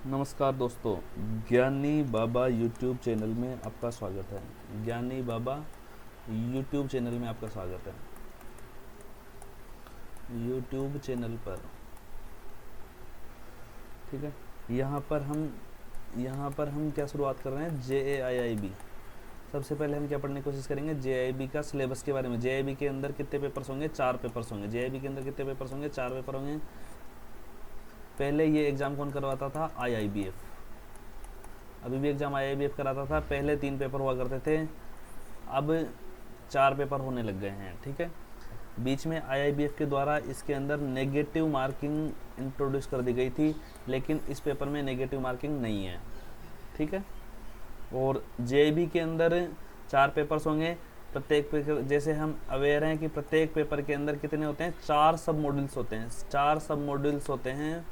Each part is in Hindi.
नमस्कार दोस्तों, ज्ञानी बाबा यूट्यूब चैनल में आपका स्वागत है। ज्ञानी बाबा यूट्यूब चैनल में आपका स्वागत है। यूट्यूब चैनल पर ठीक है। यहाँ पर हम क्या शुरुआत कर रहे हैं, JAIIB। सबसे पहले हम क्या पढ़ने की कोशिश करेंगे, JAIB का सिलेबस के बारे में। JAIB के अंदर कितने पेपर्स होंगे? 4 पेपर्स होंगे। JAIB के अंदर कितने पेपर्स होंगे? 4 पेपर होंगे। पहले ये एग्ज़ाम कौन करवाता था? IIBF। अभी भी एग्ज़ाम IIBF कराता था। पहले 3 पेपर हुआ करते थे, अब 4 पेपर होने लग गए हैं। ठीक है। बीच में IIBF के द्वारा इसके अंदर नेगेटिव मार्किंग इंट्रोड्यूस कर दी गई थी, लेकिन इस पेपर में नेगेटिव मार्किंग नहीं है। ठीक है। और JAIB के अंदर 4 पेपर्स होंगे। प्रत्येक पेपर, जैसे हम अवेयर हैं कि प्रत्येक पेपर के अंदर कितने होते हैं? 4 सब मॉड्यूल्स होते हैं। 4 सब मॉड्यूल्स होते हैं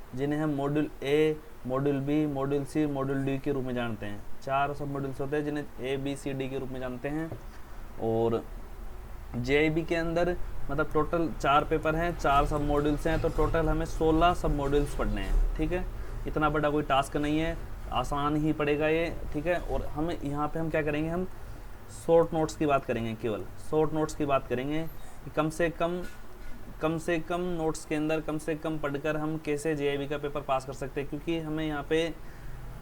जिन्हें हम module A, module B, module C, module D के रूप में जानते हैं। 4 सब मॉड्यूल्स होते हैं जिन्हें A, B, C, D के रूप में जानते हैं। और JAIB के अंदर मतलब टोटल 4 पेपर हैं, 4 सब मॉड्यूल्स हैं, तो टोटल हमें 16 सब मॉड्यूल्स पढ़ने हैं। ठीक है। इतना बड़ा कोई टास्क नहीं है, आसान ही पड़ेगा ये। ठीक है। और हमें यहाँ पे हम क्या करेंगे, हम शॉर्ट नोट्स की बात करेंगे। केवल शॉर्ट नोट्स की बात करेंगे कि कम से कम नोट्स के अंदर कम से कम पढ़कर हम कैसे JAIB का पेपर पास कर सकते हैं। क्योंकि हमें यहाँ पे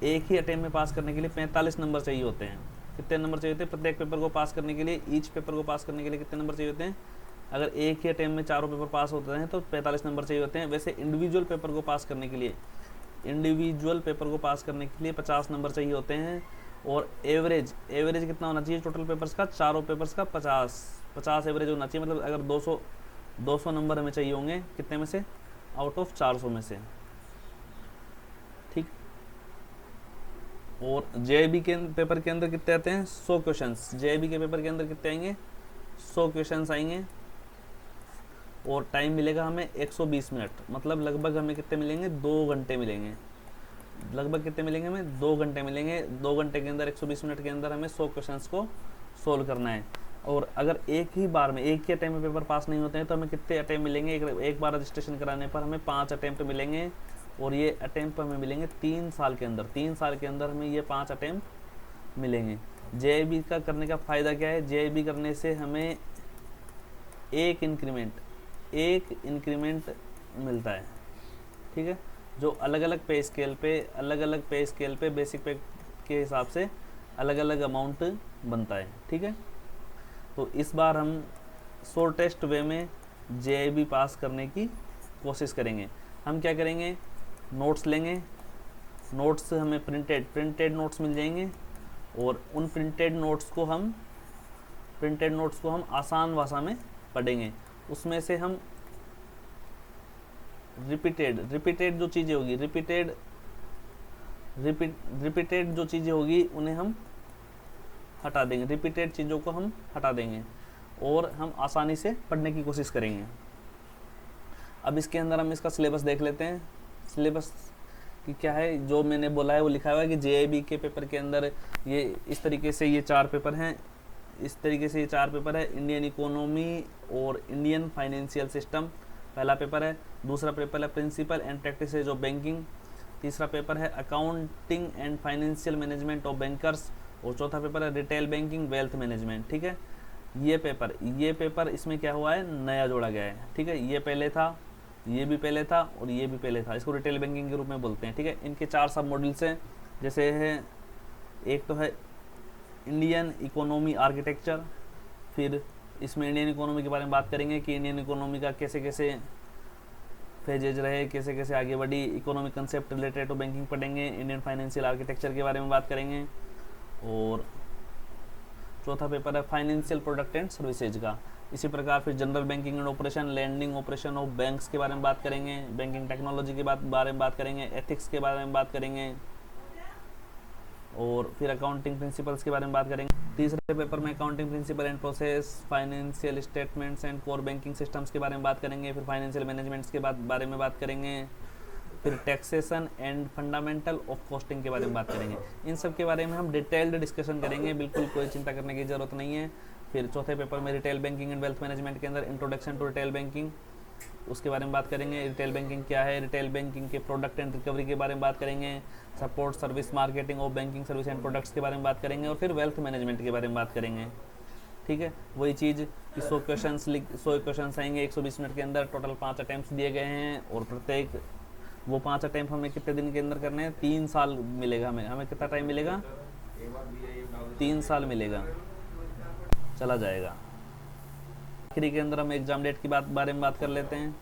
एक ही अटेम्प्ट में पास करने के लिए 45 नंबर चाहिए होते हैं। कितने नंबर चाहिए होते हैं प्रत्येक पेपर को पास करने के लिए? ईच पेपर को पास करने के लिए कितने नंबर चाहिए होते हैं? अगर एक ही अटेम्प्ट में चारों पेपर पास होते हैं तो 45 नंबर चाहिए होते हैं। वैसे इंडिविजुअल पेपर को पास करने के लिए 50 नंबर चाहिए होते हैं। और एवरेज कितना होना चाहिए टोटल पेपर्स का? चारों पेपर्स का 50 एवरेज होना चाहिए। मतलब अगर 200 नंबर हमें चाहिए होंगे, कितने में से? आउट ऑफ 400 में से। ठीक। और JAIB के पेपर के अंदर कितने आते हैं? 100 क्वेश्चंस। JAIB के पेपर के अंदर कितने आएंगे? 100 क्वेश्चंस आएंगे। और टाइम मिलेगा हमें 120 मिनट। मतलब लगभग हमें कितने मिलेंगे? 2 घंटे मिलेंगे। लगभग कितने मिलेंगे हमें? 2 घंटे मिलेंगे। 2 घंटे के अंदर 120 मिनट के अंदर हमें 100 क्वेश्चंस को सोल्व करना है। और अगर एक ही बार में, एक ही अटैम्प्ट में पेपर पास नहीं होते हैं तो हमें कितने अटैम्प्ट मिलेंगे? एक बार रजिस्ट्रेशन कराने पर हमें 5 अटैम्प्ट मिलेंगे। और ये अटैम्प्ट हमें मिलेंगे 3 साल के अंदर। 3 साल के अंदर हमें ये 5 अटैम्प्ट मिलेंगे। JAIB का करने का फ़ायदा क्या है? JAIB करने से हमें एक इंक्रीमेंट मिलता है। ठीक है। जो अलग अलग पे स्केल पे बेसिक पे के हिसाब से अलग अलग अमाउंट बनता है। ठीक है। तो इस बार हम शॉर्टेस्ट वे में JAIB पास करने की कोशिश करेंगे। हम क्या करेंगे, नोट्स लेंगे। नोट्स हमें प्रिंटेड नोट्स मिल जाएंगे। और उन प्रिंटेड नोट्स को हम आसान भाषा में पढ़ेंगे। उसमें से हम रिपीटेड जो चीज़ें होगी, रिपीटेड जो चीज़ें होगी उन्हें हम हटा देंगे। रिपीटेड चीज़ों को हम हटा देंगे और हम आसानी से पढ़ने की कोशिश करेंगे। अब इसके अंदर हम इसका सिलेबस देख लेते हैं। सिलेबस कि क्या है, जो मैंने बोला है वो लिखा हुआ है कि JAIB के पेपर के अंदर ये इस तरीके से ये 4 पेपर हैं। इंडियन इकोनॉमी और इंडियन फाइनेंशियल सिस्टम पहला पेपर है। दूसरा पेपर है principle and practices of banking. तीसरा पेपर है accounting and financial management of bankers. और चौथा पेपर है रिटेल बैंकिंग वेल्थ मैनेजमेंट। ठीक है। ये पेपर इसमें क्या हुआ है, नया जोड़ा गया है। ठीक है। ये पहले था, ये भी पहले था और ये भी पहले था। इसको रिटेल बैंकिंग के रूप में बोलते हैं। ठीक है। इनके 4 सब मॉड्यूल्स हैं। जैसे है, एक तो है इंडियन इकोनॉमी आर्किटेक्चर। फिर इसमें इंडियन इकोनॉमी के बारे में बात करेंगे कि इंडियन इकोनॉमी का कैसे कैसे फेजेज रहे, कैसे कैसे आगे बढ़ी। Economic concept related to banking पढ़ेंगे। इंडियन फाइनेंशियल आर्किटेक्चर के बारे में बात करेंगे। और चौथा पेपर है फाइनेंशियल प्रोडक्ट एंड सर्विसेज का। इसी प्रकार फिर general banking and operation, landing operation of banks के बारे में बात करेंगे। बैंकिंग टेक्नोलॉजी के बारे में बात करेंगे। एथिक्स के बारे में बात करेंगे। और फिर अकाउंटिंग प्रिंसिपल्स के बारे में बात करेंगे। तीसरे पेपर में accounting principle and process, financial statements and core banking systems के बारे में बात करेंगे। फिर फाइनेंशियल मैनेजमेंट्स के बारे में बात करेंगे। फिर taxation and fundamental of costing के बारे में बात करेंगे। इन सब के बारे में हम डिटेल्ड डिस्कशन करेंगे, बिल्कुल कोई चिंता करने की ज़रूरत नहीं है। फिर चौथे पेपर में retail banking and wealth management के अंदर इंट्रोडक्शन टू रिटेल बैंकिंग, उसके बारे में बात करेंगे। रिटेल बैंकिंग क्या है, रिटेल बैंकिंग के प्रोडक्ट एंड रिकवरी के बारे में बात करेंगे। Support service marketing of banking service and products के बारे में बात करेंगे। और फिर वेल्थ मैनेजमेंट के बारे में बात करेंगे। ठीक है, वही चीज़ कि 100 क्वेश्चन आएंगे 120 मिनट के अंदर। टोटल 5 अटैम्प्ट दिए गए हैं और प्रत्येक वो 5 अटैम्प्ट हमें कितने दिन के अंदर करने हैं, 3 साल मिलेगा हमें कितना टाइम मिलेगा, 3 साल मिलेगा, चला जाएगा। आखिरी के अंदर हम एग्ज़ाम डेट की बारे में बात कर लेते हैं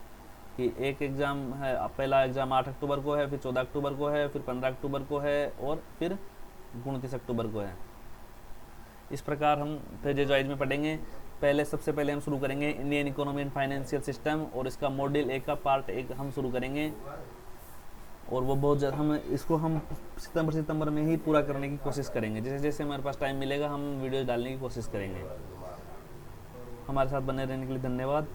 कि एक एग्ज़ाम है, पहला एग्ज़ाम 8 अक्टूबर को है, फिर 14 अक्टूबर को है, फिर 15 अक्टूबर को है और फिर 29 अक्टूबर को है। इस प्रकार हम पेजेज वाइज में पढ़ेंगे। सबसे पहले हम शुरू करेंगे Indian economy and financial system और इसका मॉड्यूल 1 का पार्ट 1 हम शुरू करेंगे। और वो बहुत ज़्यादा हम सितंबर में ही पूरा करने की कोशिश करेंगे। जैसे जैसे हमारे पास टाइम मिलेगा हम वीडियो डालने की कोशिश करेंगे। हमारे साथ बने रहने के लिए धन्यवाद।